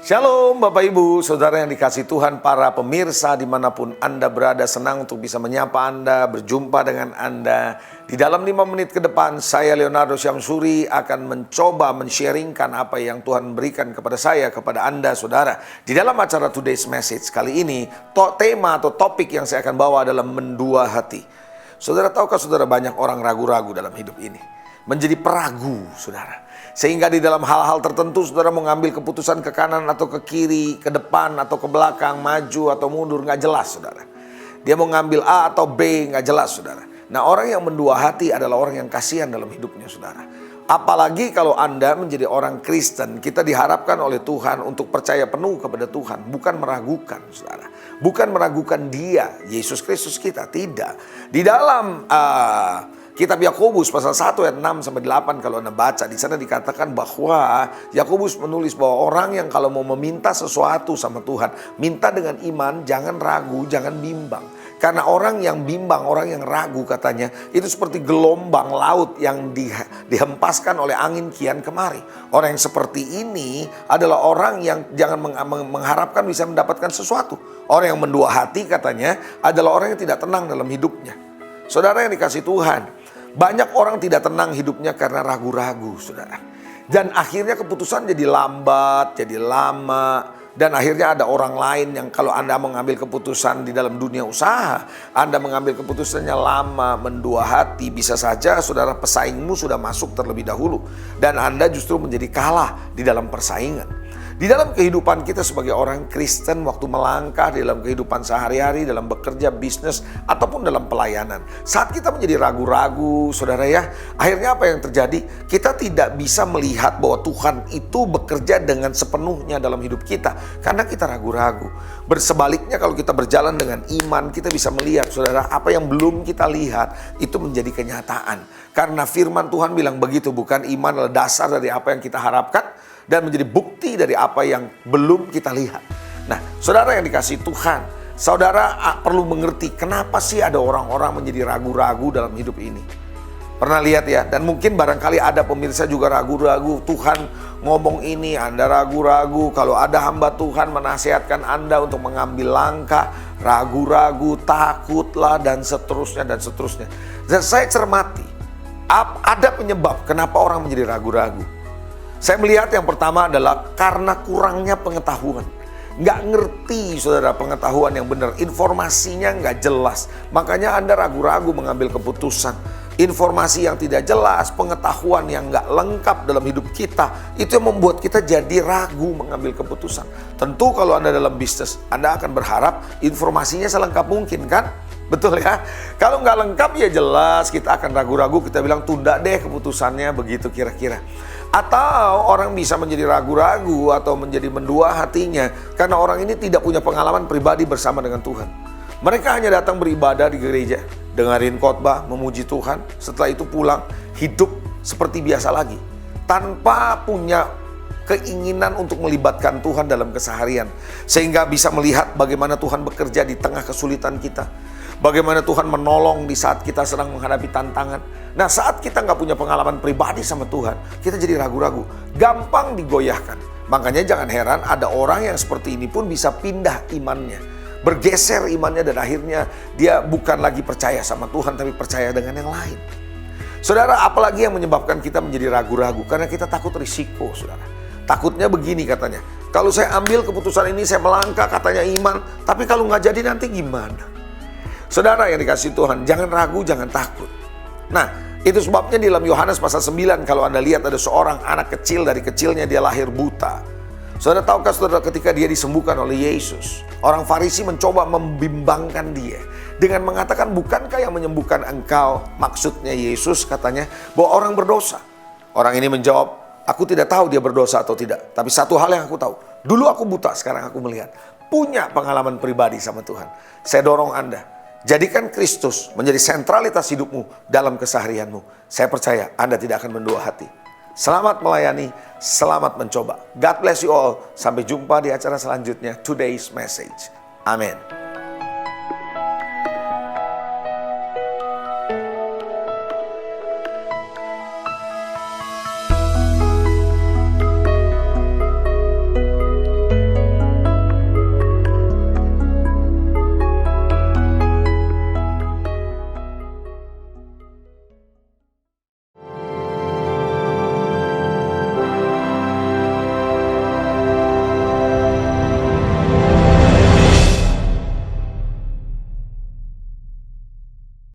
Shalom Bapak Ibu, Saudara yang dikasihi Tuhan, para pemirsa dimanapun Anda berada, senang untuk bisa menyapa Anda, berjumpa dengan Anda. Di dalam 5 menit ke depan, saya Leonardo Syamsuri akan mencoba men-sharingkan apa yang Tuhan berikan kepada saya, kepada Anda Saudara. Di dalam acara Today's Message kali ini, tema atau topik yang saya akan bawa adalah mendua hati. Saudara, tahukah saudara banyak orang ragu-ragu dalam hidup ini? Menjadi peragu, saudara. Sehingga di dalam hal-hal tertentu saudara mau ngambil keputusan ke kanan atau ke kiri, ke depan atau ke belakang, maju atau mundur, nggak jelas saudara. Dia mau ngambil A atau B, nggak jelas saudara. Nah, orang yang mendua hati adalah orang yang kasihan dalam hidupnya saudara. Apalagi kalau Anda menjadi orang Kristen, kita diharapkan oleh Tuhan untuk percaya penuh kepada Tuhan, bukan meragukan saudara. Bukan meragukan Dia, Yesus Kristus kita, tidak. Di dalam Kitab Yakobus pasal 1 ayat 6 sampai 8 kalau Anda baca, di sana dikatakan bahwa Yakobus menulis bahwa orang yang kalau mau meminta sesuatu sama Tuhan, minta dengan iman, jangan ragu, jangan bimbang. Karena orang yang bimbang, orang yang ragu katanya, itu seperti gelombang laut yang dihempaskan oleh angin kian kemari. Orang yang seperti ini adalah orang yang jangan mengharapkan bisa mendapatkan sesuatu. Orang yang mendua hati katanya adalah orang yang tidak tenang dalam hidupnya. Saudara yang dikasihi Tuhan, banyak orang tidak tenang hidupnya karena ragu-ragu, saudara. Dan akhirnya keputusan jadi lambat, jadi lama. Dan akhirnya ada orang lain yang kalau Anda mengambil keputusan di dalam dunia usaha, Anda mengambil keputusannya lama, mendua hati, bisa saja saudara pesaingmu sudah masuk terlebih dahulu. Dan Anda justru menjadi kalah di dalam persaingan. Di dalam kehidupan kita sebagai orang Kristen, waktu melangkah di dalam kehidupan sehari-hari, dalam bekerja, bisnis, ataupun dalam pelayanan. Saat kita menjadi ragu-ragu, saudara ya, akhirnya apa yang terjadi? Kita tidak bisa melihat bahwa Tuhan itu bekerja dengan sepenuhnya dalam hidup kita. Karena kita ragu-ragu. Bersebaliknya kalau kita berjalan dengan iman, kita bisa melihat, saudara, apa yang belum kita lihat, itu menjadi kenyataan. Karena firman Tuhan bilang begitu, bukan? Iman adalah dasar dari apa yang kita harapkan, dan menjadi bukti dari apa yang belum kita lihat. Nah, saudara yang dikasihi Tuhan, saudara perlu mengerti kenapa sih ada orang-orang menjadi ragu-ragu dalam hidup ini. Pernah lihat ya? Dan mungkin barangkali ada pemirsa juga ragu-ragu. Tuhan ngomong ini, Anda ragu-ragu. Kalau ada hamba Tuhan menasihatkan Anda untuk mengambil langkah, ragu-ragu, takutlah, dan seterusnya, dan seterusnya. Dan saya cermati, ada penyebab kenapa orang menjadi ragu-ragu. Saya melihat yang pertama adalah karena kurangnya pengetahuan. Nggak ngerti saudara pengetahuan yang benar. Informasinya nggak jelas. Makanya Anda ragu-ragu mengambil keputusan. Informasi yang tidak jelas, pengetahuan yang nggak lengkap dalam hidup kita, itu yang membuat kita jadi ragu mengambil keputusan. Tentu kalau Anda dalam bisnis, Anda akan berharap informasinya selengkap mungkin kan? Betul ya? Kalau nggak lengkap ya jelas kita akan ragu-ragu, kita bilang tunda deh keputusannya, begitu kira-kira. Atau orang bisa menjadi ragu-ragu atau menjadi mendua hatinya karena orang ini tidak punya pengalaman pribadi bersama dengan Tuhan. Mereka hanya datang beribadah di gereja, dengerin khotbah, memuji Tuhan, setelah itu pulang, hidup seperti biasa lagi. Tanpa punya keinginan untuk melibatkan Tuhan dalam keseharian. Sehingga bisa melihat bagaimana Tuhan bekerja di tengah kesulitan kita. Bagaimana Tuhan menolong di saat kita sedang menghadapi tantangan. Nah, saat kita nggak punya pengalaman pribadi sama Tuhan, kita jadi ragu-ragu, gampang digoyahkan. Makanya jangan heran ada orang yang seperti ini pun bisa pindah imannya, bergeser imannya, dan akhirnya dia bukan lagi percaya sama Tuhan, tapi percaya dengan yang lain. Saudara, apalagi yang menyebabkan kita menjadi ragu-ragu? Karena kita takut risiko, saudara. Takutnya begini katanya, kalau saya ambil keputusan ini, saya melangkah katanya iman, tapi kalau nggak jadi nanti gimana? Saudara yang dikasihi Tuhan, jangan ragu, jangan takut. Nah, itu sebabnya di dalam Yohanes pasal 9, kalau Anda lihat ada seorang anak kecil, dari kecilnya dia lahir buta. Saudara tahukah saudara ketika dia disembuhkan oleh Yesus, orang Farisi mencoba membimbangkan dia dengan mengatakan, bukankah yang menyembuhkan engkau, maksudnya Yesus katanya, bahwa orang berdosa? Orang ini menjawab, aku tidak tahu dia berdosa atau tidak. Tapi satu hal yang aku tahu, dulu aku buta, sekarang aku melihat. Punya pengalaman pribadi sama Tuhan. Saya dorong Anda, jadikan Kristus menjadi sentralitas hidupmu dalam keseharianmu. Saya percaya Anda tidak akan mendua hati. Selamat melayani, selamat mencoba. God bless you all. Sampai jumpa di acara selanjutnya, Today's Message. Amin.